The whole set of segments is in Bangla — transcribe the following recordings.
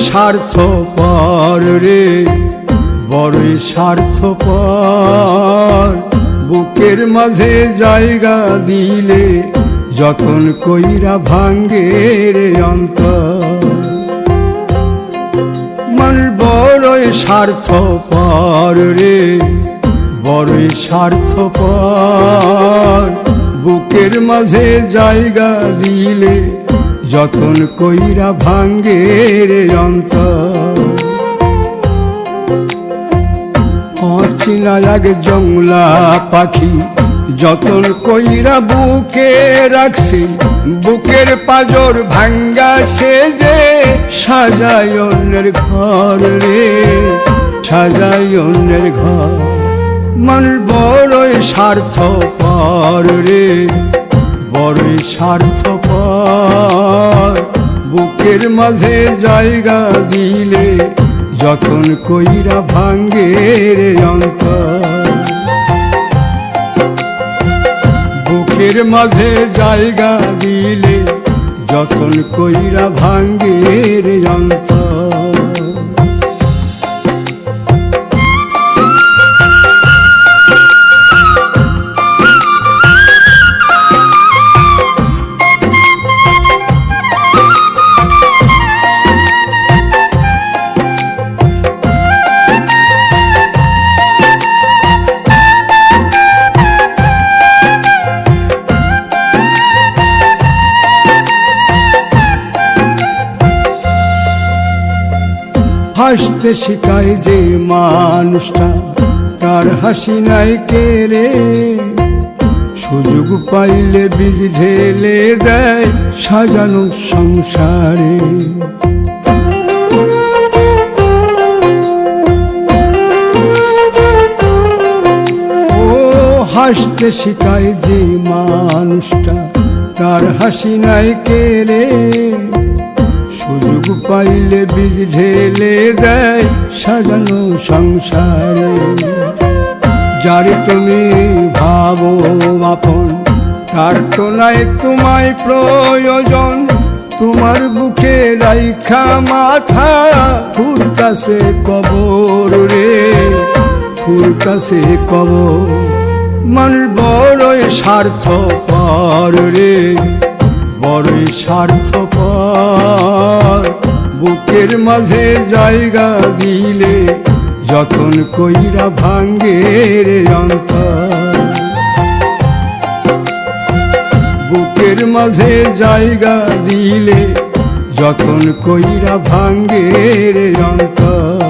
স্বার্থপর রে, বড়ই স্বার্থপর। বুকের মাঝে জায়গা দিলে যতন কইরা ভাঙ্গে রে অন্তর। মানুষ বড়ই স্বার্থপর রে, বড়ই স্বার্থপর। বুকের মাঝে জায়গা দিলে যতন কইরা ভাঙ্গে রে অন্তর। অচিনা এক জংলা পাখি যতন কইরা বুকে রাখছি, বুকের পাজর ভাঙ্গা সে যে সাজায় অন্যের ঘর রে, সাজায় অন্যের ঘর। মানুষ বড়ই স্বার্থপর রে, বড়ই স্বার্থপর। বুকের মাঝে জায়গা দিলে যতন কইরা ভাঙ্গে রে অন্তর। বুকের মাঝে জায়গা দিলে যতন কইরা ভাঙ্গে রে অন্তর। হাসতে শিখায় যে মানুষটা, তার হাসি নাই কেড়ে। সুযোগ পাইলে বীজ ঢেলে দেয় সাজানো সংসারে। ও হাসতে শিখায় যে মানুষটা, তার হাসি নাই কেড়ে। সুযোগ পাইলে বীজ ঢেলে দেয় সাজানো সংসারে। যারে তুমি ভাবো আপন, তার তো নাই তোমায় প্রয়োজন। তোমার বুকে রাইখা মাথা ফুরতাছে কবর রে, ফুরতাছে কবর। মানুষ বড়ই স্বার্থপর রে, বড়ই স্বার্থপর। বুকের মাঝে জায়গা দিলে যতন কইরা ভাঙ্গে রে অন্তর। বুকের মাঝে জায়গা দিলে যতন কইরা ভাঙ্গে রে অন্তর।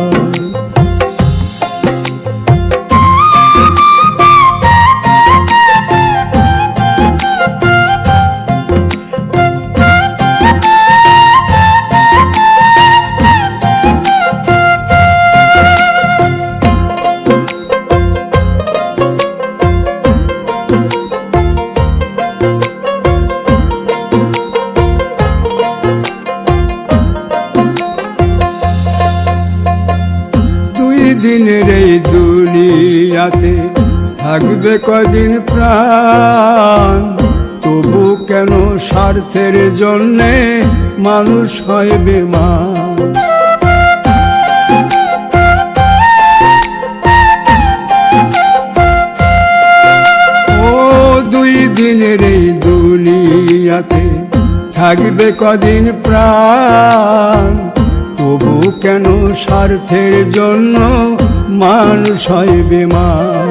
দিনের এই দুনিয়াতে থাকবে কদিন প্রাণ, তবু কেন স্বার্থের জন্যে মানুষ হয় বেমান। ও দুই দিনের এই দুনিয়াতে থাকবে কদিন প্রাণ, তবু কেন স্বার্থের জন্য মানুষ হয় বেমান।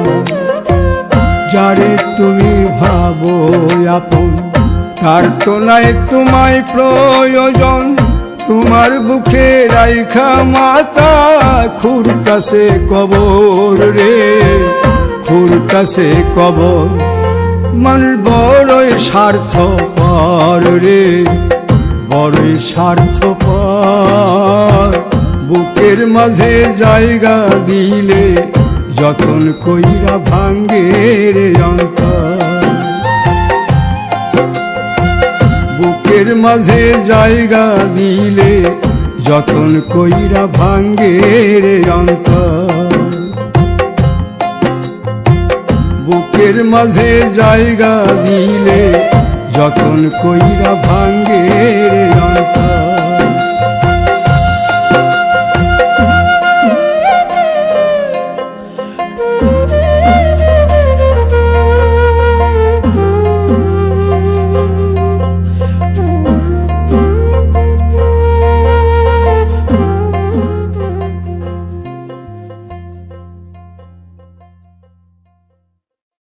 যারে তুমি ভাবো আপন, তার তো নাই তোমায় প্রয়োজন। তোমার বুকে রাইখা মাথা খুরতাছে কবর রে, খুরতাছে কবর। মানুষ বড়ই স্বার্থপর রে, বড়ই স্বার্থপর। বুকের মাঝে জায়গা দিলে যতন কইরা ভাঙ্গে রে অন্তর। বুকের মাঝে জায়গা দিলে যতন কইরা ভাঙ্গে রে অন্তর। বুকের মাঝে জায়গা দিলে যতন কইরা ভাঙ্গে